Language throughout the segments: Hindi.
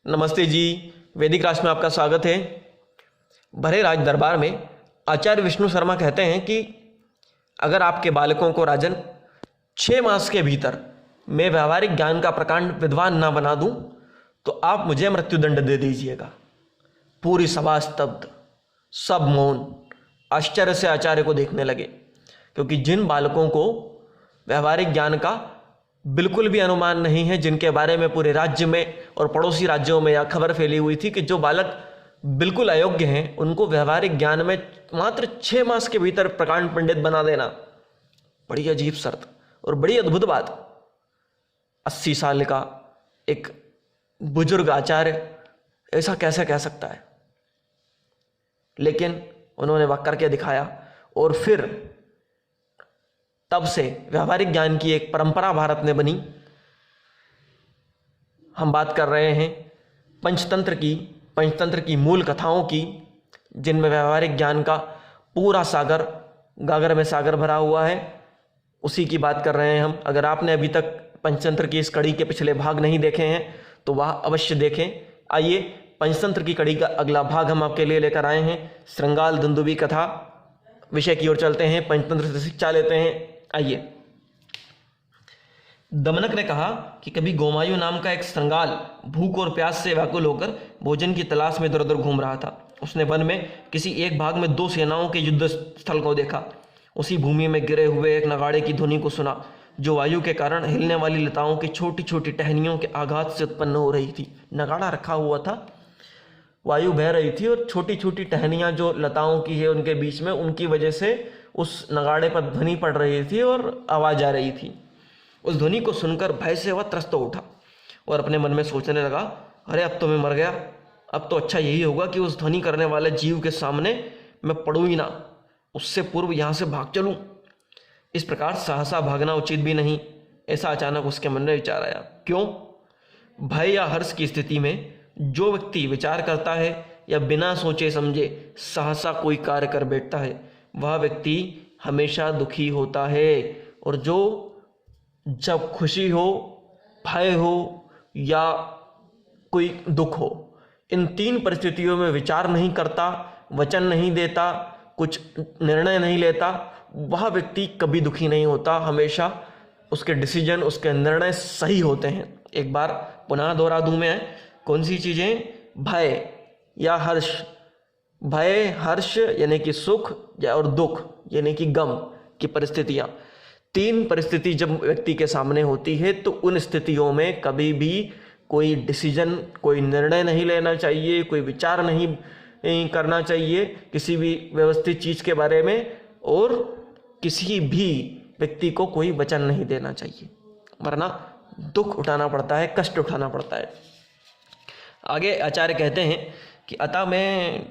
नमस्ते जी। वैदिक राज में आपका स्वागत है। भरे राज दरबार में आचार्य विष्णु शर्मा कहते हैं कि अगर आपके बालकों को राजन 6 मास के भीतर मैं व्यवहारिक ज्ञान का प्रकांड विद्वान ना बना दूं तो आप मुझे मृत्युदंड दे दीजिएगा। पूरी सभा स्तब्ध, सब मौन आश्चर्य से आचार्य को देखने लगे, क्योंकि जिन बालकों को व्यवहारिक ज्ञान का बिल्कुल भी अनुमान नहीं है, जिनके बारे में पूरे राज्य में और पड़ोसी राज्यों में यह खबर फैली हुई थी कि जो बालक बिल्कुल अयोग्य हैं उनको व्यवहारिक ज्ञान में मात्र 6 मास के भीतर प्रकांड पंडित बना देना, बड़ी अजीब शर्त और बड़ी अद्भुत बात। 80 साल का एक बुजुर्ग आचार्य ऐसा कैसे कह सकता है? लेकिन उन्होंने वह करके दिखाया और फिर तब से व्यवहारिक ज्ञान की एक परंपरा भारत में बनी। हम बात कर रहे हैं पंचतंत्र की मूल कथाओं की, जिनमें व्यवहारिक ज्ञान का पूरा सागर, गागर में सागर भरा हुआ है, उसी की बात कर रहे हैं हम। अगर आपने अभी तक पंचतंत्र की इस कड़ी के पिछले भाग नहीं देखे हैं तो वह अवश्य देखें। आइए पंचतंत्र की कड़ी का अगला भाग हम आपके लिए लेकर आए हैं, श्रृंगाल दुंदुभी कथा विषय की ओर चलते हैं, पंचतंत्र से शिक्षा लेते हैं। आइए। दमनक ने कहा कि कभी गोमायु नाम का एक श्रृंगाल भूख और प्यास से व्याकुल होकर भोजन की तलाश में इधर उधर घूम रहा था। उसने वन में किसी एक भाग में 2 सेनाओं के युद्ध स्थल को देखा। उसी भूमि में गिरे हुए एक नगाड़े की ध्वनि को सुना, जो वायु के कारण हिलने वाली लताओं की छोटी छोटी टहनियों के आघात से उत्पन्न हो रही थी। नगाड़ा रखा हुआ था, वायु बह रही थी और छोटी छोटी टहनियाँ जो लताओं की है उनके बीच में, उनकी वजह से उस नगाड़े पर ध्वनि पड़ रही थी और आवाज़ आ रही थी। उस ध्वनि को सुनकर भय से वह त्रस्त हो उठा और अपने मन में सोचने लगा, अरे अब तो मैं मर गया। अब तो अच्छा यही होगा कि उस ध्वनि करने वाले जीव के सामने मैं पड़ूँ ही ना, उससे पूर्व यहाँ से भाग चलूँ। इस प्रकार सहसा भागना उचित भी नहीं, ऐसा अचानक उसके मन में विचार आया। क्यों? भय या हर्ष की स्थिति में जो व्यक्ति विचार करता है या बिना सोचे समझे सहसा कोई कार्य कर बैठता है, वह व्यक्ति हमेशा दुखी होता है। और जो जब खुशी हो, भय हो या कोई दुख हो, इन 3 परिस्थितियों में विचार नहीं करता, वचन नहीं देता, कुछ निर्णय नहीं लेता, वह व्यक्ति कभी दुखी नहीं होता। हमेशा उसके डिसीजन, उसके निर्णय सही होते हैं। एक बार पुनः दोहरा दूं मैं, कौन सी चीज़ें? भय या हर्ष। भय, हर्ष यानी कि सुख और दुख यानी कि गम की परिस्थितियाँ, 3 परिस्थिति जब व्यक्ति के सामने होती है तो उन स्थितियों में कभी भी कोई डिसीजन, कोई निर्णय नहीं लेना चाहिए, कोई विचार नहीं करना चाहिए किसी भी व्यवस्थित चीज़ के बारे में, और किसी भी व्यक्ति को कोई वचन नहीं देना चाहिए, वरना दुख उठाना पड़ता है, कष्ट उठाना पड़ता है। आगे आचार्य कहते हैं कि अतः मैं,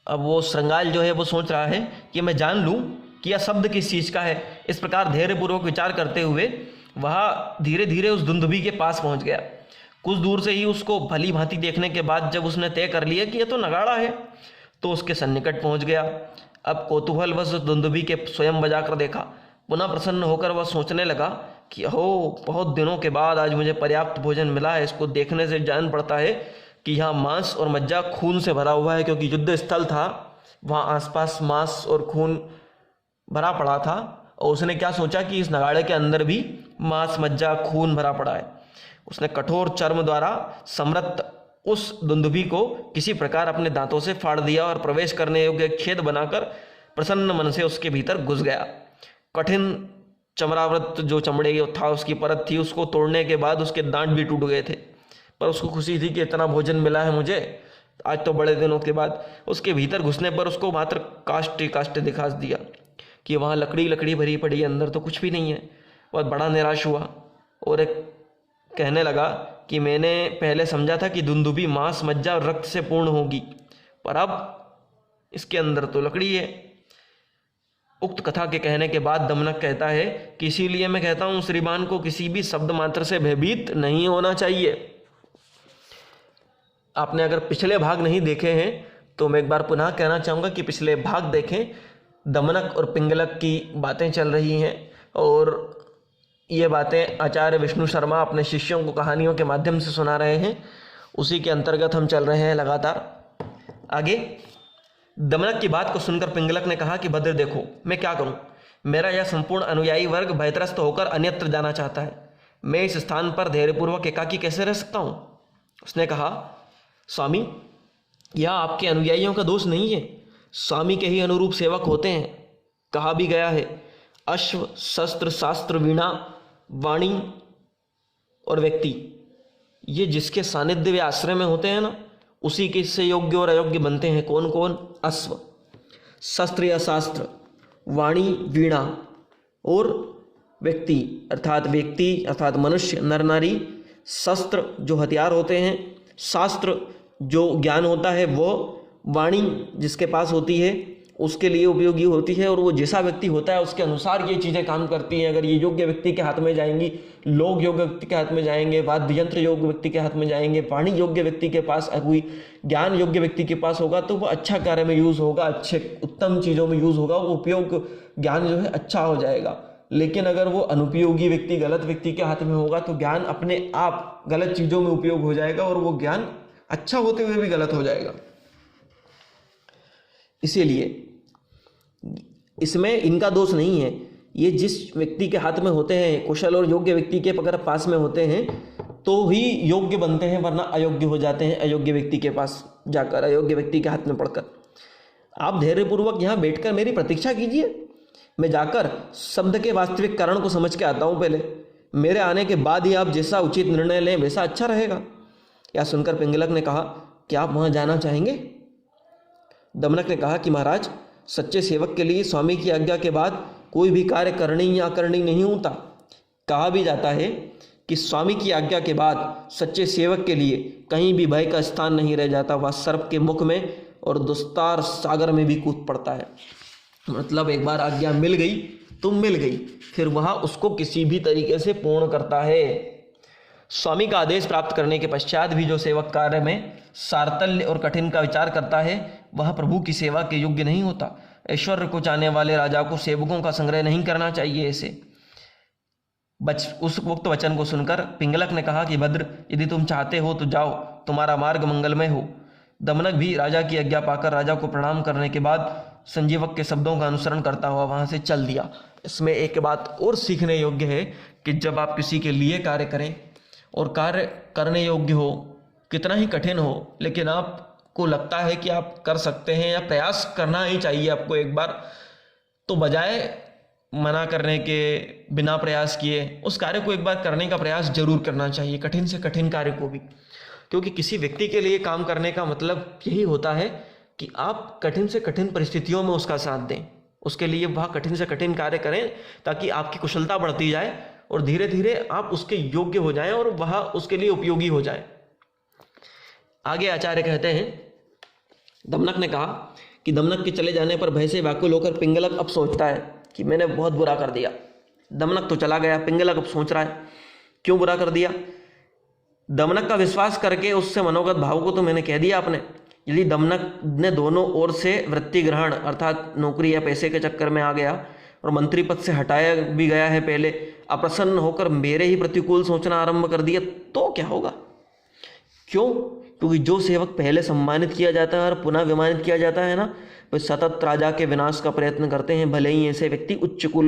अब वो श्रृंगाल जो है वो सोच रहा है कि मैं जान लूँ कि यह शब्द किस चीज़ का है। इस प्रकार धैर्यपूर्वक विचार करते हुए वह धीरे धीरे उस दुंदुभी के पास पहुंच गया। कुछ दूर से ही उसको भली भांति देखने के बाद जब उसने तय कर लिया कि यह तो नगाड़ा है, तो उसके सन्निकट पहुंच गया। अब कौतूहलवश दुंदुभी के स्वयं बजाकर देखा। पुनः प्रसन्न होकर वह सोचने लगा कि हो, बहुत दिनों के बाद आज मुझे पर्याप्त भोजन मिला है। इसको देखने से जान पड़ता है कि यहाँ मांस और मज्जा खून से भरा हुआ है, क्योंकि युद्ध स्थल था, वहाँ आसपास मांस और खून भरा पड़ा था। और उसने क्या सोचा कि इस नगाड़े के अंदर भी मांस, मज्जा, खून भरा पड़ा है। उसने कठोर चर्म द्वारा समृद्ध उस दुंदुभी को किसी प्रकार अपने दांतों से फाड़ दिया और प्रवेश करने योग्य एक छेद बनाकर प्रसन्न मन से उसके भीतर घुस गया। कठिन चमरावृत जो चमड़े था, उसकी परत थी, उसको तोड़ने के बाद उसके दांत भी टूट गए थे, पर उसको खुशी थी कि इतना भोजन मिला है मुझे आज तो बड़े दिनों के बाद। उसके भीतर घुसने पर उसको मात्र काष्ठ काष्ठ दिखा दिया कि वहाँ लकड़ी लकड़ी भरी पड़ी है, अंदर तो कुछ भी नहीं है। वह बड़ा निराश हुआ और एक कहने लगा कि मैंने पहले समझा था कि दुंदुभी मांस, मज्जा और रक्त से पूर्ण होगी, पर अब इसके अंदर तो लकड़ी है। उक्त कथा के कहने के बाद दमनक कहता है कि इसीलिए मैं कहता हूँ श्रीमान को किसी भी शब्द मात्र से भयभीत नहीं होना चाहिए। आपने अगर पिछले भाग नहीं देखे हैं तो मैं एक बार पुनः कहना चाहूँगा कि पिछले भाग देखें। दमनक और पिंगलक की बातें चल रही हैं और ये बातें आचार्य विष्णु शर्मा अपने शिष्यों को कहानियों के माध्यम से सुना रहे हैं। उसी के अंतर्गत हम चल रहे हैं लगातार। आगे दमनक की बात को सुनकर पिंगलक ने कहा कि भद्र देखो, मैं क्या करूं, मेरा यह संपूर्ण अनुयायी वर्ग भयत्रस्त होकर अन्यत्र जाना चाहता है। मैं इस स्थान पर धैर्यपूर्वक एकाकी कैसे रह सकता हूं? उसने कहा, स्वामी, यह आपके अनुयायियों का दोष नहीं है, स्वामी के ही अनुरूप सेवक होते हैं। कहा भी गया है, अश्व, शस्त्र, शास्त्र, वीणा, वाणी और व्यक्ति, ये जिसके सानिध्य व आश्रय में होते हैं ना, उसी के से योग्य और अयोग्य बनते हैं। कौन कौन? अश्व, शस्त्र या शास्त्र, वाणी, वीणा और व्यक्ति अर्थात मनुष्य, नर नारी, शस्त्र जो हथियार होते हैं, शास्त्र जो ज्ञान होता है वो, वाणी जिसके पास होती है उसके लिए उपयोगी होती है, और वो जैसा व्यक्ति होता है उसके अनुसार ये चीज़ें काम करती हैं। अगर ये योग्य व्यक्ति के हाथ में जाएंगी, लोग योग्य व्यक्ति के हाथ में जाएंगे, वाद्य यंत्र योग्य व्यक्ति के हाथ में जाएंगे, वाणी योग्य व्यक्ति के पास, कोई ज्ञान योग्य व्यक्ति के पास होगा तो वो अच्छा कार्य में यूज़ होगा, अच्छे उत्तम चीज़ों में यूज़ होगा, वो उपयोग ज्ञान जो है अच्छा हो जाएगा। लेकिन अगर वो अनुपयोगी व्यक्ति, गलत व्यक्ति के हाथ में होगा तो ज्ञान अपने आप गलत चीज़ों में उपयोग हो जाएगा और वो ज्ञान अच्छा होते हुए भी गलत हो जाएगा। इसीलिए इसमें इनका दोष नहीं है, ये जिस व्यक्ति के हाथ में होते हैं, कुशल और योग्य व्यक्ति के अगर पास में होते हैं तो ही योग्य बनते हैं, वरना अयोग्य हो जाते हैं अयोग्य व्यक्ति के पास जाकर, अयोग्य व्यक्ति के हाथ में पड़कर। आप धैर्यपूर्वक यहाँ बैठकर मेरी प्रतीक्षा कीजिए, मैं जाकर शब्द के वास्तविक कारण को समझ के आता हूँ। पहले मेरे आने के बाद ही आप जैसा उचित निर्णय लें वैसा अच्छा रहेगा। यह सुनकर पिंगलक ने कहा, क्या आप वहाँ जाना चाहेंगे? दमनक ने कहा कि महाराज, सच्चे सेवक के लिए स्वामी की आज्ञा के बाद कोई भी कार्य करनी या अकरणी नहीं होता। कहा भी जाता है कि स्वामी की आज्ञा के बाद सच्चे सेवक के लिए कहीं भी भय का स्थान नहीं रह जाता, वह सर्प के मुख में और दुस्तार सागर में भी कूद पड़ता है। मतलब एक बार आज्ञा मिल गई तो मिल गई, फिर वह उसको किसी भी तरीके से पूर्ण करता है। स्वामी का आदेश प्राप्त करने के पश्चात भी जो सेवक कार्य में सारतल्य और कठिन का विचार करता है वह प्रभु की सेवा के योग्य नहीं होता। ऐश्वर्य को चाहने वाले राजा को सेवकों का संग्रह नहीं करना चाहिए। ऐसे उस उक्त वचन को सुनकर पिंगलक ने कहा कि भद्र, यदि तुम चाहते हो तो जाओ, तुम्हारा मार्ग मंगलमय हो। दमनक भी राजा की आज्ञा पाकर राजा को प्रणाम करने के बाद संजीवक के शब्दों का अनुसरण करता हुआ वहां से चल दिया। इसमें एक बात और सीखने योग्य है कि जब आप किसी के लिए कार्य करें और कार्य करने योग्य हो, कितना ही कठिन हो, लेकिन आपको लगता है कि आप कर सकते हैं या प्रयास करना ही चाहिए आपको एक बार, तो बजाय मना करने के, बिना प्रयास किए उस कार्य को एक बार करने का प्रयास जरूर करना चाहिए, कठिन से कठिन कार्य को भी। क्योंकि किसी व्यक्ति के लिए काम करने का मतलब यही होता है कि आप कठिन से कठिन परिस्थितियों में उसका साथ दें, उसके लिए वह कठिन से कठिन कार्य करें ताकि आपकी कुशलता बढ़ती जाए और धीरे धीरे आप उसके योग्य हो जाएं और वह उसके लिए उपयोगी हो जाए। आगे आचार्य कहते हैं, दमनक ने कहा कि दमनक के चले जाने पर भय से व्याकुल होकर पिंगलक अब सोचता है कि मैंने बहुत बुरा कर दिया। दमनक तो चला गया, पिंगलक अब सोच रहा है क्यों बुरा कर दिया। दमनक का विश्वास करके उससे मनोगत भाव को तो मैंने कह दिया आपने। यदि दमनक ने दोनों ओर से वृत्ति ग्रहण अर्थात नौकरी या पैसे के चक्कर में आ गया और मंत्री पद से हटाया भी गया है, पहले अप्रसन्न होकर मेरे ही प्रतिकूल सोचना आरंभ कर दिया, तो क्या होगा? क्यों? क्योंकि जो सेवक पहले सम्मानित किया जाता है और पुनः विमानित किया जाता है ना, वे सतत राजा के विनाश का प्रयत्न करते हैं, भले ही ऐसे व्यक्ति उच्च कुल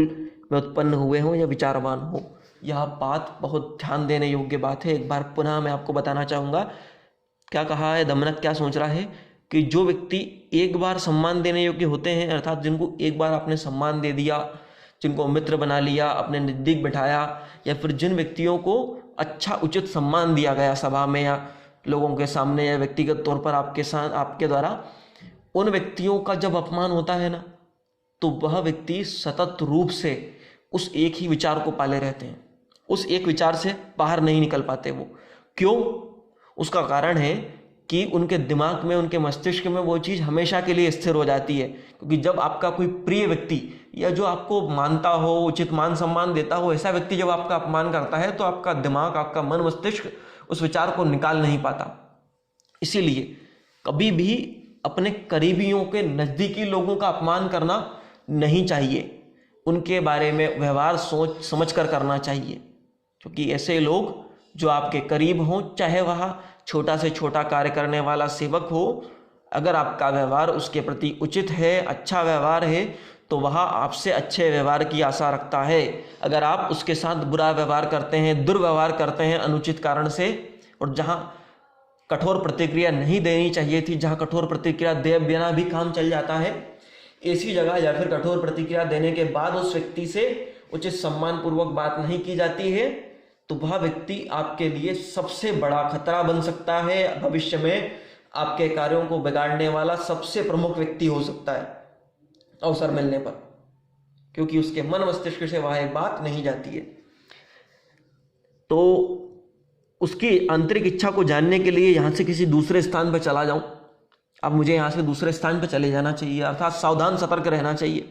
में उत्पन्न हुए हों या विचारवान हो। यह बात बहुत ध्यान देने योग्य बात है। एक बार पुनः मैं आपको बताना चाहूँगा क्या कहा है दमनक, क्या सोच रहा है कि जो व्यक्ति एक बार सम्मान देने योग्य होते हैं, अर्थात जिनको एक बार आपने सम्मान दे दिया, जिनको मित्र बना लिया, अपने नज़दीक बिठाया, या फिर जिन व्यक्तियों को अच्छा उचित सम्मान दिया गया सभा में या लोगों के सामने या व्यक्तिगत तौर पर आपके साथ आपके द्वारा, उन व्यक्तियों का जब अपमान होता है ना, तो वह व्यक्ति सतत रूप से उस एक ही विचार को पाले रहते हैं, उस एक विचार से बाहर नहीं निकल पाते वो। क्यों? उसका कारण है कि उनके दिमाग में, उनके मस्तिष्क में वो चीज़ हमेशा के लिए स्थिर हो जाती है। क्योंकि जब आपका कोई प्रिय व्यक्ति या जो आपको मानता हो, उचित मान सम्मान देता हो, ऐसा व्यक्ति जब आपका अपमान करता है तो आपका दिमाग, आपका मन मस्तिष्क उस विचार को निकाल नहीं पाता। इसीलिए कभी भी अपने करीबियों के नज़दीकी लोगों का अपमान करना नहीं चाहिए, उनके बारे में व्यवहार सोच समझ कर करना चाहिए, क्योंकि ऐसे लोग जो आपके करीब हो, चाहे वह छोटा से छोटा कार्य करने वाला सेवक हो, अगर आपका व्यवहार उसके प्रति उचित है, अच्छा व्यवहार है, तो वह आपसे अच्छे व्यवहार की आशा रखता है। अगर आप उसके साथ बुरा व्यवहार करते हैं, दुर्व्यवहार करते हैं अनुचित कारण से, और जहाँ कठोर प्रतिक्रिया नहीं देनी चाहिए थी, जहाँ कठोर प्रतिक्रिया दे बिना भी काम चल जाता है, ऐसी जगह या फिर कठोर प्रतिक्रिया देने के बाद उस व्यक्ति से उचित सम्मान पूर्वक बात नहीं की जाती है, तो वह व्यक्ति आपके लिए सबसे बड़ा खतरा बन सकता है। भविष्य में आपके कार्यों को बिगाड़ने वाला सबसे प्रमुख व्यक्ति हो सकता है अवसर मिलने पर, क्योंकि उसके मन मस्तिष्क से वह एक बात नहीं जाती है। तो उसकी आंतरिक इच्छा को जानने के लिए यहां से किसी दूसरे स्थान पर चला जाऊं, अब मुझे यहां से दूसरे स्थान पर चले जाना चाहिए, अर्थात सावधान सतर्क रहना चाहिए।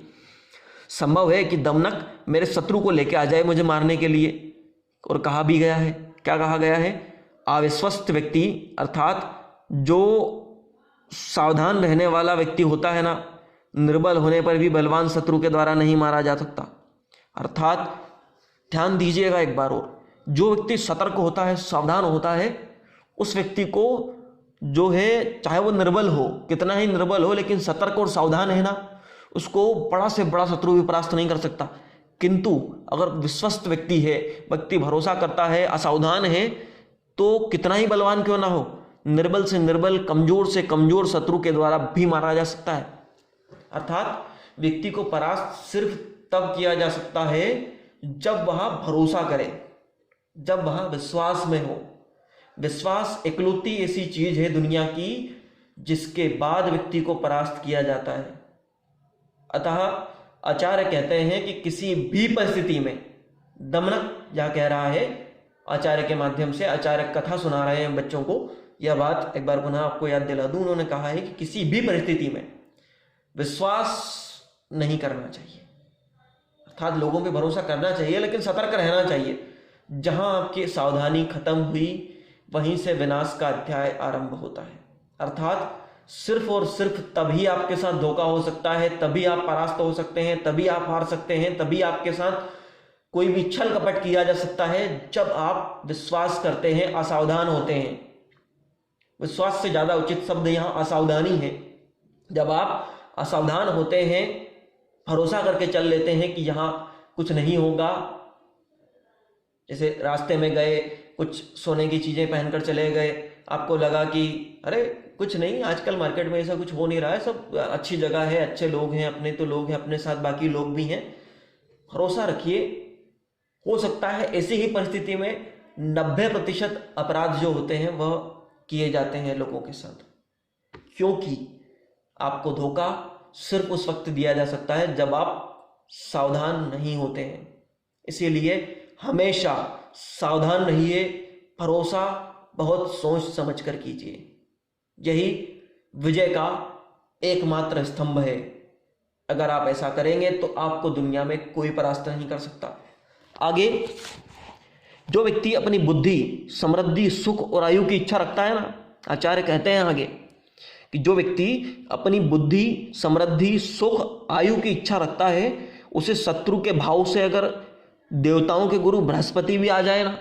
संभव है कि दमनक मेरे शत्रु को लेकर आ जाए मुझे मारने के लिए, और कहा भी गया है, क्या कहा गया है, अविश्वस्त व्यक्ति अर्थात जो सावधान रहने वाला व्यक्ति होता है ना, निर्बल होने पर भी बलवान शत्रु के द्वारा नहीं मारा जा सकता। अर्थात ध्यान दीजिएगा एक बार और, जो व्यक्ति सतर्क होता है, सावधान होता है, उस व्यक्ति को जो है, चाहे वो निर्बल हो, कितना ही निर्बल हो, लेकिन सतर्क और सावधान है ना, उसको बड़ा से बड़ा शत्रु भी परास्त नहीं कर सकता। किंतु अगर विश्वस्त व्यक्ति है, व्यक्ति भरोसा करता है, असावधान है, तो कितना ही बलवान क्यों ना हो, निर्बल से निर्बल, कमजोर से कमजोर शत्रु के द्वारा भी मारा जा सकता है। अर्थात व्यक्ति को परास्त सिर्फ तब किया जा सकता है जब वह भरोसा करे, जब वह विश्वास में हो। विश्वास इकलौती ऐसी चीज है दुनिया की जिसके बाद व्यक्ति को परास्त किया जाता है। अतः आचार्य कहते हैं कि किसी भी परिस्थिति में, दमनक यह कह रहा है, आचार्य के माध्यम से, आचार्य कथा सुना रहे हैं बच्चों को, यह बात एक बार पुनः आपको याद दिला दूं। उन्होंने कहा है कि किसी भी परिस्थिति में विश्वास नहीं करना चाहिए, अर्थात लोगों पे भरोसा करना चाहिए, लेकिन सतर्क रहना चाहिए। जहां आपकी सावधानी खत्म हुई, वहीं से विनाश का अध्याय आरंभ होता है। अर्थात सिर्फ और सिर्फ तभी आपके साथ धोखा हो सकता है, तभी आप परास्त हो सकते हैं, तभी आप हार सकते हैं, तभी आपके साथ कोई भी छल कपट किया जा सकता है, जब आप विश्वास करते हैं, असावधान होते हैं। विश्वास से ज्यादा उचित शब्द यहां असावधानी है। जब आप असावधान होते हैं, भरोसा करके चल लेते हैं कि यहां कुछ नहीं होगा, जैसे रास्ते में गए, कुछ सोने की चीजें पहनकर चले गए, आपको लगा कि अरे कुछ नहीं, आजकल मार्केट में ऐसा कुछ हो नहीं रहा है, सब अच्छी जगह है, अच्छे लोग हैं, अपने तो लोग हैं, अपने साथ बाकी लोग भी हैं, भरोसा रखिए। हो सकता है ऐसी ही परिस्थिति में 90% अपराध जो होते हैं वह किए जाते हैं लोगों के साथ, क्योंकि आपको धोखा सिर्फ उस वक्त दिया जा सकता है जब आप सावधान नहीं होते हैं। इसीलिए हमेशा सावधान रहिए, भरोसा बहुत सोच समझ कर कीजिए। यही विजय का एकमात्र स्तंभ है। अगर आप ऐसा करेंगे तो आपको दुनिया में कोई परास्त नहीं कर सकता। आगे, जो व्यक्ति अपनी बुद्धि, समृद्धि, सुख और आयु की इच्छा रखता है ना, आचार्य कहते हैं आगे कि जो व्यक्ति अपनी बुद्धि, समृद्धि, सुख, आयु की इच्छा रखता है, उसे शत्रु के भाव से अगर देवताओं के गुरु बृहस्पति भी आ जाए ना,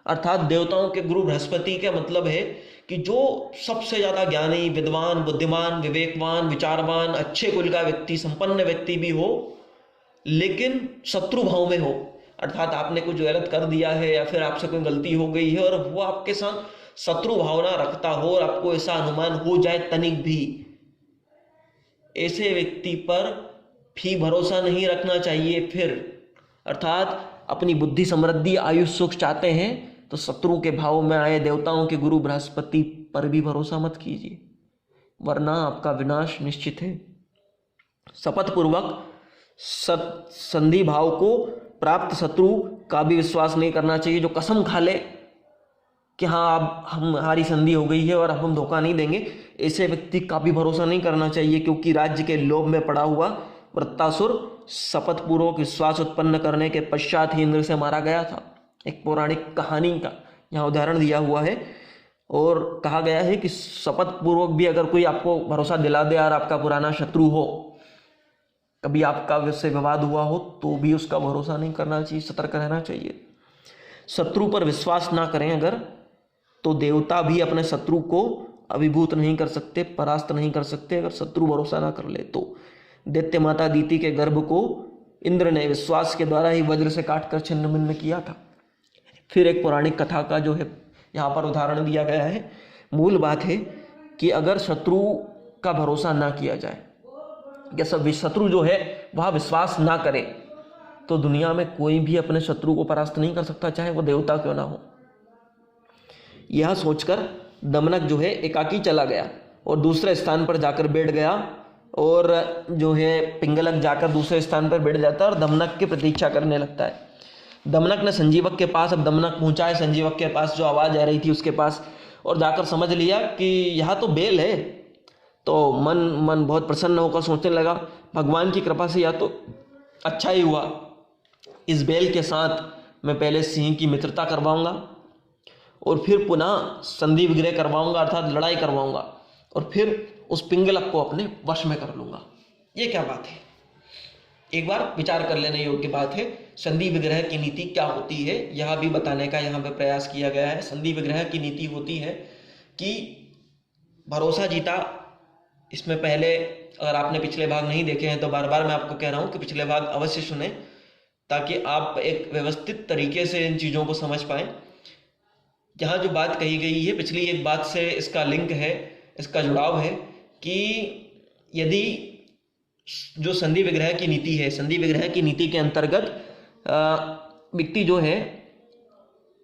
अर्थात देवताओं के गुरु बृहस्पति का मतलब है कि जो सबसे ज्यादा ज्ञानी, विद्वान, बुद्धिमान, विवेकवान, विचारवान, अच्छे कुल का व्यक्ति, संपन्न व्यक्ति भी हो, लेकिन शत्रु भाव में हो, अर्थात आपने कुछ गलत कर दिया है या फिर आपसे कोई गलती हो गई है और वो आपके साथ शत्रु भावना रखता हो और आपको ऐसा अनुमान हो जाए तनिक भी, ऐसे व्यक्ति पर भी भरोसा नहीं रखना चाहिए। फिर अर्थात अपनी बुद्धि, समृद्धि, आयु, सुख चाहते हैं तो शत्रु के भाव में आए देवताओं के गुरु बृहस्पति पर भी भरोसा मत कीजिए, वरना आपका विनाश निश्चित है। शपथ पूर्वक संधि भाव को प्राप्त शत्रु का भी विश्वास नहीं करना चाहिए, जो कसम खा ले कि हाँ अब हमारी संधि हो गई है और अब हम धोखा नहीं देंगे, ऐसे व्यक्ति का भी भरोसा नहीं करना चाहिए, क्योंकि राज्य के लोभ में पड़ा हुआ वृत्तासुर शपथ पूर्वक विश्वास उत्पन्न करने के पश्चात ही इंद्र से मारा गया था। एक पौराणिक कहानी का यहाँ उदाहरण दिया हुआ है और कहा गया है कि शपथ पूर्वक भी अगर कोई आपको भरोसा दिला दे और आपका पुराना शत्रु हो, कभी आपका उससे विवाद हुआ हो, तो भी उसका भरोसा नहीं करना चाहिए, सतर्क रहना चाहिए। शत्रु पर विश्वास ना करें अगर, तो देवता भी अपने शत्रु को अभिभूत नहीं कर सकते, परास्त नहीं कर सकते अगर शत्रु भरोसा ना कर ले तो। दैत्य माता अदिति के गर्भ को इंद्र ने विश्वास के द्वारा ही वज्र से काटकर छिन्न भिन्न किया था। फिर एक पौराणिक कथा का जो है यहाँ पर उदाहरण दिया गया है। मूल बात है कि अगर शत्रु का भरोसा ना किया जाए या सब शत्रु जो है वह विश्वास ना करे, तो दुनिया में कोई भी अपने शत्रु को परास्त नहीं कर सकता, चाहे वो देवता क्यों ना हो। यह सोचकर दमनक जो है एकाकी चला गया और दूसरे स्थान पर जाकर बैठ गया, और जो है पिंगलक जाकर दूसरे स्थान पर बैठ जाता है और दमनक की प्रतीक्षा करने लगता है। दमनक ने संजीवक के पास, अब दमनक पहुंचा है संजीवक के पास, जो आवाज़ आ रही थी उसके पास, और जाकर समझ लिया कि यह तो बेल है। तो मन बहुत प्रसन्न होकर सोचने लगा, भगवान की कृपा से या तो अच्छा ही हुआ, इस बेल के साथ मैं पहले सिंह की मित्रता करवाऊंगा और फिर पुनः संधि विग्रह करवाऊंगा, अर्थात लड़ाई करवाऊंगा, और फिर उस पिंगलक को अपने वश में कर लूंगा। ये क्या बात है, एक बार विचार कर लेने योग्य बात है। संधि विग्रह की नीति क्या होती है यह भी बताने का यहाँ पे प्रयास किया गया है। संधि विग्रह की नीति होती है कि भरोसा जीता। इसमें पहले अगर आपने पिछले भाग नहीं देखे हैं तो बार बार मैं आपको कह रहा हूँ कि पिछले भाग अवश्य सुने, ताकि आप एक व्यवस्थित तरीके से इन चीज़ों को समझ पाएं। यहाँ जो बात कही गई है पिछली एक बात से इसका लिंक है, इसका जुड़ाव है कि यदि जो संधि विग्रह की नीति है, संधि विग्रह की नीति के अंतर्गत व्यक्ति जो है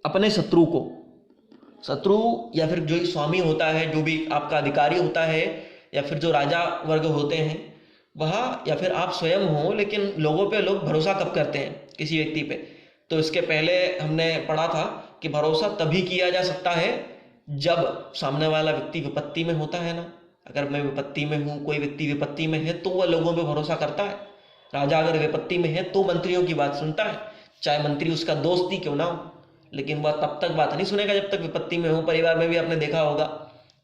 अपने शत्रु को, शत्रु या फिर जो स्वामी होता है, जो भी आपका अधिकारी होता है, या फिर जो राजा वर्ग होते हैं वह, या फिर आप स्वयं हो, लेकिन लोगों पे लोग भरोसा कब करते हैं किसी व्यक्ति पे, तो इसके पहले हमने पढ़ा था कि भरोसा तभी किया जा सकता है जब सामने वाला व्यक्ति विपत्ति में होता है ना। अगर मैं विपत्ति में हूँ, कोई व्यक्ति विपत्ति में है, तो वह लोगों पे भरोसा करता है। राजा अगर विपत्ति में है तो मंत्रियों की बात सुनता है, चाहे मंत्री उसका दोस्त ही क्यों ना हो, लेकिन वह तब तक बात नहीं सुनेगा जब तक विपत्ति में हो। परिवार में भी आपने देखा होगा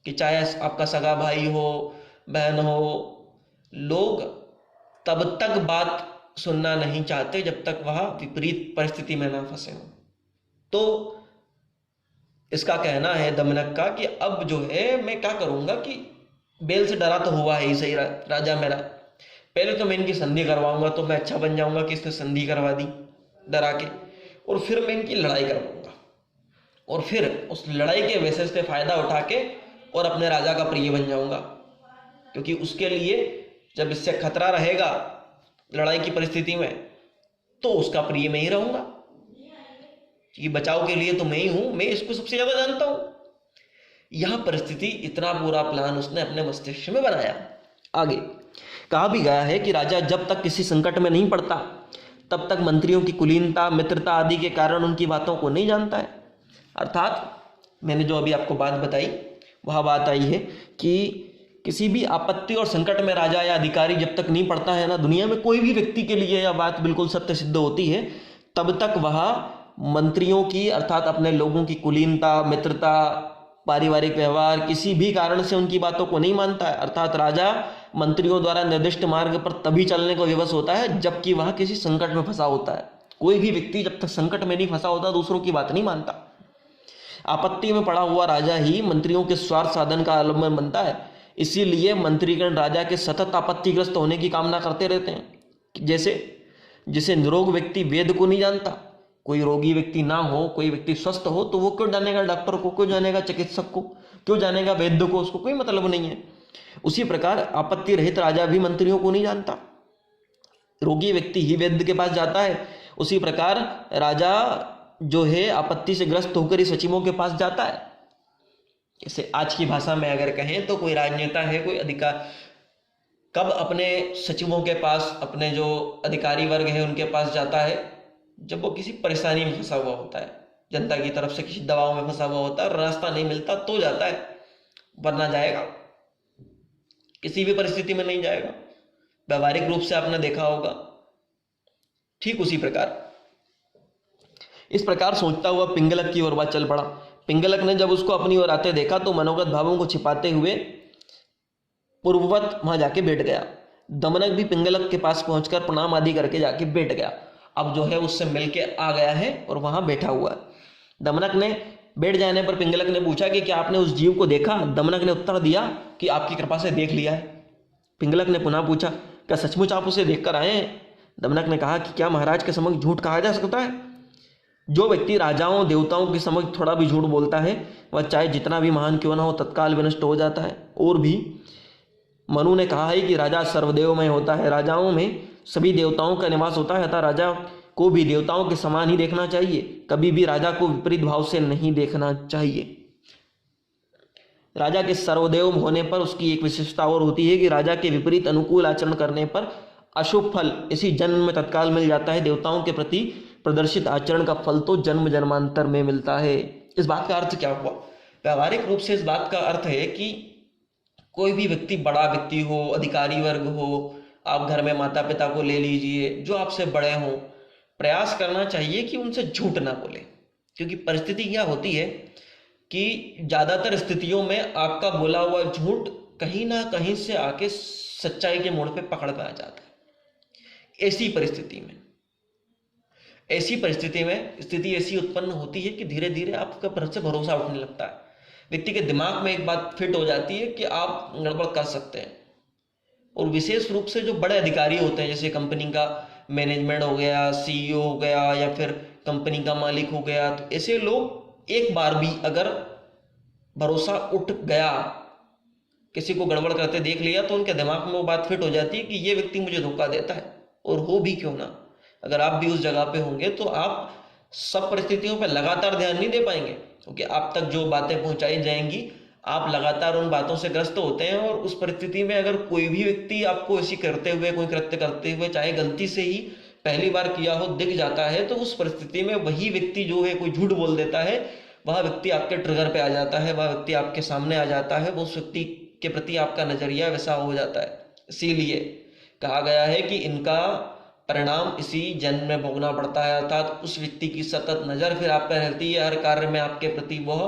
कि चाहे आपका सगा भाई हो, बहन हो, लोग तब तक बात सुनना नहीं चाहते जब तक वह विपरीत परिस्थिति में ना फंसे हो। तो इसका कहना है दमनक का कि अब जो है मैं क्या करूंगा कि बेल से डरा तो हुआ है ही सही राजा मेरा, पहले तो मैं इनकी संधि करवाऊंगा, तो मैं अच्छा बन जाऊंगा कि इसने संधि करवा दी डरा के, और फिर मैं इनकी लड़ाई करवाऊंगा, और फिर उस लड़ाई के वजह से फायदा उठा के और अपने राजा का प्रिय बन जाऊंगा। क्योंकि उसके लिए जब इससे खतरा रहेगा लड़ाई की परिस्थिति में, तो उसका प्रिय मैं ही रहूंगा, क्योंकि बचाव के लिए तो मैं ही हूं, मैं इसको सबसे ज्यादा जानता हूं। यह परिस्थिति, इतना पूरा प्लान उसने अपने मस्तिष्क में बनाया। आगे कहा भी गया है कि राजा जब तक किसी संकट में नहीं पड़ता तब तक मंत्रियों की कुलीनता, मित्रता आदि के कारण उनकी बातों को नहीं जानता है। अर्थात मैंने जो अभी आपको बात बताई वह बात आई है कि किसी भी आपत्ति और संकट में राजा या अधिकारी जब तक नहीं पड़ता है ना, दुनिया में कोई भी व्यक्ति के लिए यह बात बिल्कुल सत्य सिद्ध होती है, तब तक वह मंत्रियों की, अर्थात अपने लोगों की कुलीनता, मित्रता, पारिवारिक व्यवहार, किसी भी कारण से उनकी बातों को नहीं मानता है। अर्थात राजा मंत्रियों द्वारा निर्दिष्ट मार्ग पर तभी चलने को विवश होता है जबकि वह किसी संकट में फंसा होता है। कोई भी व्यक्ति जब तक संकट में नहीं फंसा होता दूसरों की बात नहीं मानता। आपत्ति में पड़ा हुआ राजा ही मंत्रियों के स्वार्थ साधन का अवलंबन बनता है। इसीलिए मंत्रीगण राजा के सतत आपत्तिग्रस्त होने की कामना करते रहते हैं। जैसे निरोग व्यक्ति वेद को नहीं जानता, कोई रोगी व्यक्ति ना हो, कोई व्यक्ति स्वस्थ हो, तो वो क्यों जानेगा डॉक्टर को, क्यों जानेगा चिकित्सक को, क्यों जानेगा वैद्य को, उसको कोई मतलब नहीं है। उसी प्रकार आपत्ति रहित राजा भी मंत्रियों को नहीं जानता, रोगी व्यक्ति ही वैद्य के पास जाता है। उसी प्रकार राजा जो है आपत्ति से ग्रस्त होकर ही सचिवों के पास जाता है। जैसे आज की भाषा में अगर कहें तो कोई राजनेता है, कोई अधिकार, कब अपने सचिवों के पास, अपने जो अधिकारी वर्ग है उनके पास जाता है, जब वो किसी परेशानी में फंसा हुआ होता है, जनता की तरफ से किसी दबाव में फंसा हुआ होता है, रास्ता नहीं मिलता तो जाता है, वरना जाएगा किसी भी परिस्थिति में नहीं जाएगा। व्यवहारिक रूप से आपने देखा होगा। ठीक उसी प्रकार, इस प्रकार सोचता हुआ पिंगलक की ओर वह चल पड़ा। पिंगलक ने जब उसको अपनी ओर आते देखा तो मनोगत भावों को छिपाते हुए पूर्ववत वहां जाके बैठ गया। दमनक भी पिंगलक के पास पहुंचकर प्रणाम आदि करके जाके बैठ गया। अब जो है उससे मिलके आ गया है और वहां बैठा हुआ है। दमनक ने बैठ जाने पर पिंगलक ने पूछा कि क्या आपने उस जीव को देखा? दमनक ने उत्तर दिया कि आपकी कृपा से देख लिया है। पिंगलक ने पुनः पूछा, क्या सचमुच आप उसे देखकर आए हैं? दमनक ने कहा कि क्या महाराज के समक्ष झूठ कहा जा सकता है? जो व्यक्ति राजाओं देवताओं के समक्ष थोड़ा भी झूठ बोलता है वह चाहे जितना भी महान क्यों ना हो तत्काल विनष्ट हो जाता है। और भी मनु ने कहा है कि राजा सर्वदेवमय होता है, राजाओं में सभी देवताओं का निवास होता है, अतः राजा को भी देवताओं के समान ही देखना चाहिए, कभी भी राजा को विपरीत भाव से नहीं देखना चाहिए। राजा के सर्वदेव होने पर उसकी एक विशेषता और होती है कि राजा के विपरीत अनुकूल आचरण करने पर अशुभ फल इसी जन्म में तत्काल मिल जाता है। देवताओं के प्रति प्रदर्शित आचरण का फल तो जन्म जन्मांतर में मिलता है। इस बात का अर्थ क्या हुआ? व्यावहारिक रूप से इस बात का अर्थ है कि कोई भी व्यक्ति, बड़ा व्यक्ति हो, अधिकारी वर्ग हो, आप घर में माता पिता को ले लीजिए, जो आपसे बड़े हों, प्रयास करना चाहिए कि उनसे झूठ ना बोले, क्योंकि परिस्थिति क्या होती है कि ज़्यादातर स्थितियों में आपका बोला हुआ झूठ कहीं ना कहीं से आके सच्चाई के मोड़ पे पकड़ में आ जाता है। ऐसी परिस्थिति में स्थिति ऐसी उत्पन्न होती है कि धीरे धीरे आपका पर से भरोसा उठने लगता है। व्यक्ति के दिमाग में एक बात फिट हो जाती है कि आप गड़बड़ कर सकते हैं। और विशेष रूप से जो बड़े अधिकारी होते हैं, जैसे कंपनी का मैनेजमेंट हो गया, सीईओ हो गया, या फिर कंपनी का मालिक हो गया, तो ऐसे लोग एक बार भी अगर भरोसा उठ गया, किसी को गड़बड़ करते देख लिया, तो उनके दिमाग में वो बात फिट हो जाती है कि ये व्यक्ति मुझे धोखा देता है। और हो भी क्यों ना, अगर आप भी उस जगह पे होंगे तो आप सब परिस्थितियों पर लगातार ध्यान नहीं दे पाएंगे, क्योंकि आप तक जो बातें पहुंचाई जाएंगी आप लगातार उन बातों से ग्रस्त होते हैं। और उस परिस्थिति में अगर कोई भी व्यक्ति आपको ऐसी करते हुए, कोई कृत्य करते हुए, चाहे गलती से ही पहली बार किया हो, दिख जाता है, तो उस परिस्थिति में वही व्यक्ति जो है कोई झूठ बोल देता है, वह व्यक्ति आपके ट्रिगर पे आ जाता है, वह व्यक्ति आपके सामने आ जाता है, वो उस व्यक्ति के प्रति आपका नजरिया वैसा हो जाता है। इसीलिए कहा गया है कि इनका परिणाम इसी जन्म में भोगना पड़ता है, अर्थात उस व्यक्ति की सतत नजर फिर आप पर रहती है, हर कार्य में आपके प्रति वह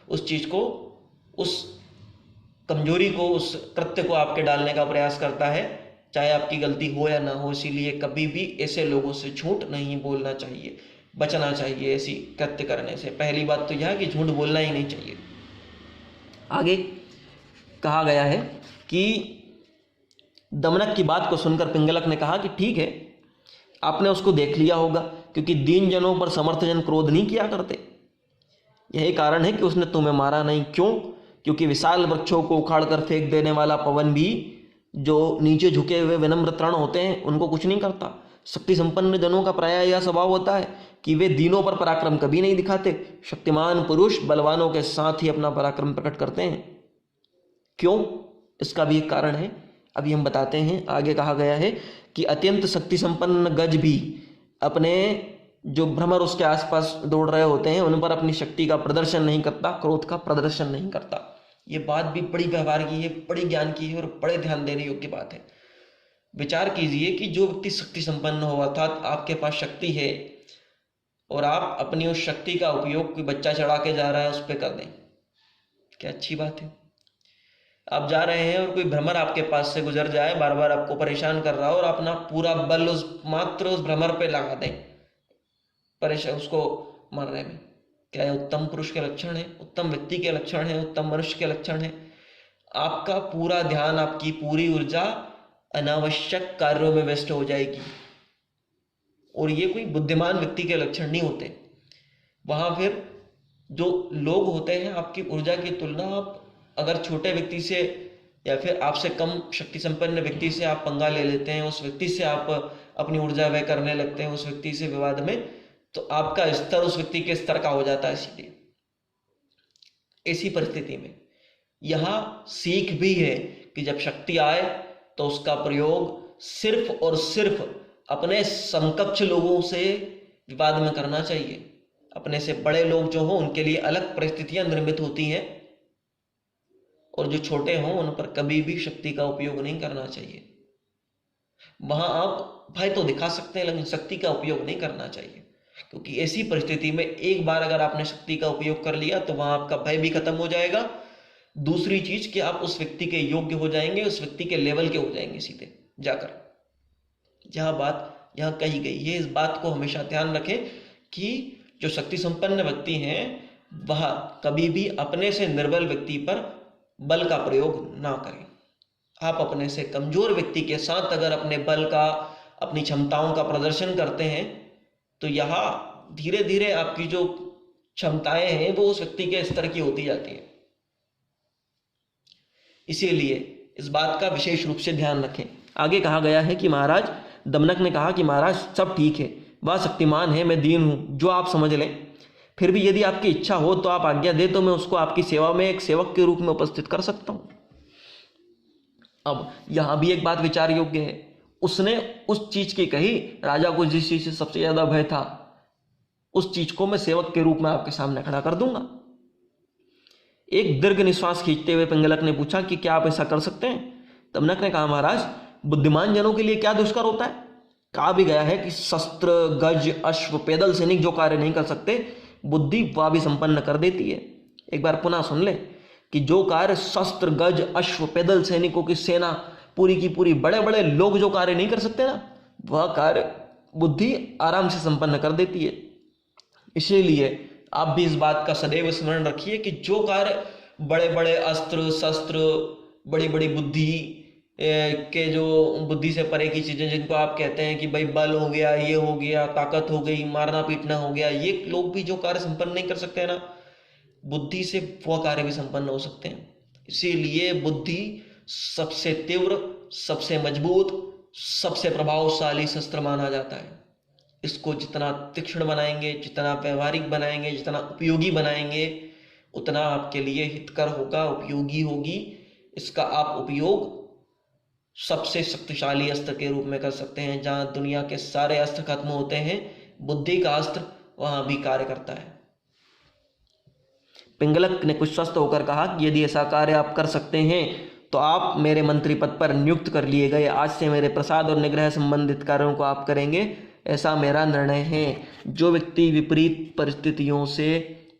उस चीज को, उस कमजोरी को, उस कृत्य को आपके डालने का प्रयास करता है, चाहे आपकी गलती हो या ना हो। इसीलिए कभी भी ऐसे लोगों से झूठ नहीं बोलना चाहिए, बचना चाहिए ऐसी कृत्य करने से। पहली बात तो यह कि झूठ बोलना ही नहीं चाहिए। आगे कहा गया है कि दमनक की बात को सुनकर पिंगलक ने कहा कि ठीक है, आपने उसको देख लिया होगा, क्योंकि दीन जनों पर समर्थ जन क्रोध नहीं किया करते, यही कारण है कि उसने तुम्हें मारा नहीं। क्यों? क्योंकि विशाल वृक्षों को उखाड़ कर फेंक देने वाला पवन भी जो नीचे झुके हुए विनम्र तृण होते हैं उनको कुछ नहीं करता। शक्ति संपन्न जनों का प्रायः यह स्वभाव होता है कि वे दीनों पर पराक्रम कभी नहीं दिखाते। शक्तिमान पुरुष बलवानों के साथ ही अपना पराक्रम प्रकट करते हैं। क्यों? इसका भी एक कारण है, अभी हम बताते हैं। आगे कहा गया है कि अत्यंत शक्ति संपन्न गज भी अपने जो भ्रमर उसके आसपास दौड़ रहे होते हैं उन पर अपनी शक्ति का प्रदर्शन नहीं करता, क्रोध का प्रदर्शन नहीं करता। ये बात भी बड़ी व्यवहार की है, बड़ी ज्ञान की है और बड़े ध्यान देने योग्य बात है। विचार कीजिए कि जो व्यक्ति शक्ति संपन्न हो, अर्थात आपके पास शक्ति है और आप अपनी उस शक्ति का उपयोग कोई बच्चा चढ़ा के जा रहा है उस पर कर दें, क्या अच्छी बात है। आप जा रहे हैं और कोई भ्रमर आपके पास से गुजर जाए, बार बार आपको परेशान कर रहा हो, और अपना पूरा बल मात्र उस भ्रमर पे लगा दें, परेशान उसको मारने में, क्या यह उत्तम पुरुष के लक्षण है, उत्तम व्यक्ति के लक्षण है, उत्तम मनुष्य के लक्षण है? आपका पूरा ध्यान, आपकी पूरी ऊर्जा अनावश्यक कार्यों में व्यस्त हो जाएगी, और ये कोई बुद्धिमान व्यक्ति के लक्षण नहीं होते। वहां फिर जो लोग होते हैं, आपकी ऊर्जा की तुलना आप अगर छोटे व्यक्ति से या फिर आपसे कम शक्ति संपन्न व्यक्ति से आप पंगा ले लेते हैं, उस व्यक्ति से आप अपनी ऊर्जा व्यय करने लगते हैं, उस व्यक्ति से विवाद में, तो आपका स्तर उस व्यक्ति के स्तर का हो जाता है। इसीलिए ऐसी परिस्थिति में यह सीख भी है कि जब शक्ति आए तो उसका प्रयोग सिर्फ और सिर्फ अपने समकक्ष लोगों से विवाद में करना चाहिए। अपने से बड़े लोग जो हो उनके लिए अलग परिस्थितियां निर्मित होती हैं, और जो छोटे हों उन पर कभी भी शक्ति का उपयोग नहीं करना चाहिए। वहां आप भय तो दिखा सकते हैं लेकिन शक्ति का उपयोग नहीं करना चाहिए, क्योंकि ऐसी परिस्थिति में एक बार अगर आपने शक्ति का उपयोग कर लिया तो वहां आपका भय भी खत्म हो जाएगा। दूसरी चीज कि आप उस व्यक्ति के योग्य हो जाएंगे, उस व्यक्ति के लेवल के हो जाएंगे सीधे जाकर। यह बात यहां कही गई है, इस बात को हमेशा ध्यान रखें कि जो शक्ति संपन्न व्यक्ति हैं वह कभी भी अपने से निर्बल व्यक्ति पर बल का प्रयोग ना करें। आप अपने से कमजोर व्यक्ति के साथ अगर अपने बल का, अपनी क्षमताओं का प्रदर्शन करते हैं तो यहाँ धीरे धीरे आपकी जो क्षमताएं हैं वो उस व्यक्ति के स्तर की होती जाती है। इसीलिए इस बात का विशेष रूप से ध्यान रखें। आगे कहा गया है कि महाराज, दमनक ने कहा कि महाराज सब ठीक है, वह शक्तिमान है, मैं दीन हूं, जो आप समझ लें। फिर भी यदि आपकी इच्छा हो तो आप आज्ञा दे तो मैं उसको आपकी सेवा में एक सेवक के रूप में उपस्थित कर सकता हूं। अब यहां भी एक बात विचार योग्य है, उसने उस चीज की कही, राजा को जिस चीज से सबसे ज्यादा भय था उस चीज को मैं सेवक के रूप में आपके सामने खड़ा कर दूंगा। एक दीर्घ निश्वास खींचते हुए पिंगलक ने पूछा कि क्या आप ऐसा कर सकते हैं? दमनक ने कहा, महाराज, बुद्धिमान जनों के लिए क्या दुष्कर होता है? कहा भी गया है कि शस्त्र, गज, अश्व, पैदल सैनिक जो कार्य नहीं कर सकते, बुद्धि वह भी संपन्न कर देती है। एक बार पुनः सुन ले कि जो कार्य शस्त्र, गज, अश्व, पैदल सैनिकों की सेना पूरी की पूरी, बड़े बड़े लोग जो कार्य नहीं कर सकते ना, वह कार्य बुद्धि आराम से संपन्न कर देती है। इसीलिए आप भी इस बात का सदैव स्मरण रखिए कि जो कार्य बड़े बड़े अस्त्र शस्त्र, बड़ी बड़ी बुद्धि के, जो बुद्धि से परे की चीजें जिनको आप कहते हैं कि भाई बल हो गया, ये हो गया, ताकत हो गई, मारना पीटना हो गया, ये लोग भी जो कार्य संपन्न नहीं कर सकते हैं ना, बुद्धि से वह कार्य भी संपन्न हो सकते हैं। इसीलिए बुद्धि सबसे तीव्र, सबसे मजबूत, सबसे प्रभावशाली शस्त्र माना जाता है। इसको जितना तीक्ष्ण बनाएंगे, जितना व्यवहारिक बनाएंगे, जितना उपयोगी बनाएंगे, उतना आपके लिए हितकर होगा, उपयोगी होगी। इसका आप उपयोग सबसे शक्तिशाली अस्त्र के रूप में कर सकते हैं। जहां दुनिया के सारे अस्त्र खत्म होते हैं, बुद्धि का अस्त्र वहां भी कार्य करता है। पिंगलक ने कुछ स्वस्थ होकर कहा कि यदि ऐसा कार्य आप कर सकते हैं तो आप मेरे मंत्री पद पर नियुक्त कर लिए गए। आज से मेरे प्रसाद और निग्रह संबंधित कार्यों को आप करेंगे, ऐसा मेरा निर्णय है। जो व्यक्ति विपरीत परिस्थितियों से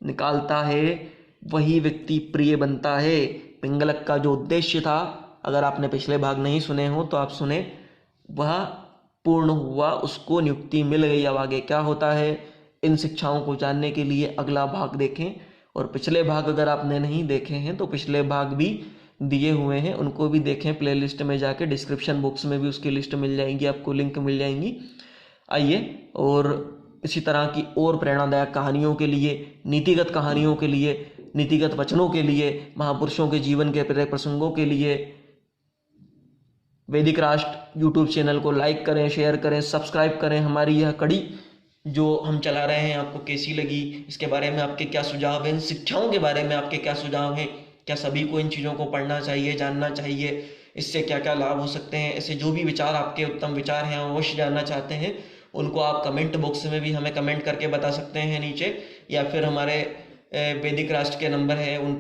निकालता है वही व्यक्ति प्रिय बनता है। पिंगलक का जो उद्देश्य था, अगर आपने पिछले भाग नहीं सुने हो तो आप सुने, वह पूर्ण हुआ, उसको नियुक्ति मिल गई। अब आगे क्या होता है, इन शिक्षाओं को जानने के लिए अगला भाग देखें। और पिछले भाग अगर आपने नहीं देखे हैं तो पिछले भाग भी दिए हुए हैं, उनको भी देखें। प्लेलिस्ट में जाके डिस्क्रिप्शन बॉक्स में भी उसकी लिस्ट मिल जाएंगी, आपको लिंक मिल जाएंगी। आइए, और इसी तरह की और प्रेरणादायक कहानियों के लिए, नीतिगत कहानियों के लिए, नीतिगत वचनों के लिए, महापुरुषों के जीवन के प्रेरक प्रसंगों के लिए वैदिक राष्ट्र यूट्यूब चैनल को लाइक करें, शेयर करें, सब्सक्राइब करें। हमारी यह कड़ी जो हम चला रहे हैं आपको कैसी लगी, इसके बारे में आपके क्या सुझाव हैं, इन शिक्षाओं के बारे में आपके क्या सुझाव हैं? क्या सभी को इन चीज़ों को पढ़ना चाहिए, जानना चाहिए? इससे क्या क्या लाभ हो सकते हैं? ऐसे जो भी विचार आपके उत्तम विचार हैं, अवश्य जानना चाहते हैं, उनको आप कमेंट बॉक्स में भी हमें कमेंट करके बता सकते हैं नीचे, या फिर हमारे वैदिक राष्ट्र के नंबर है उन पर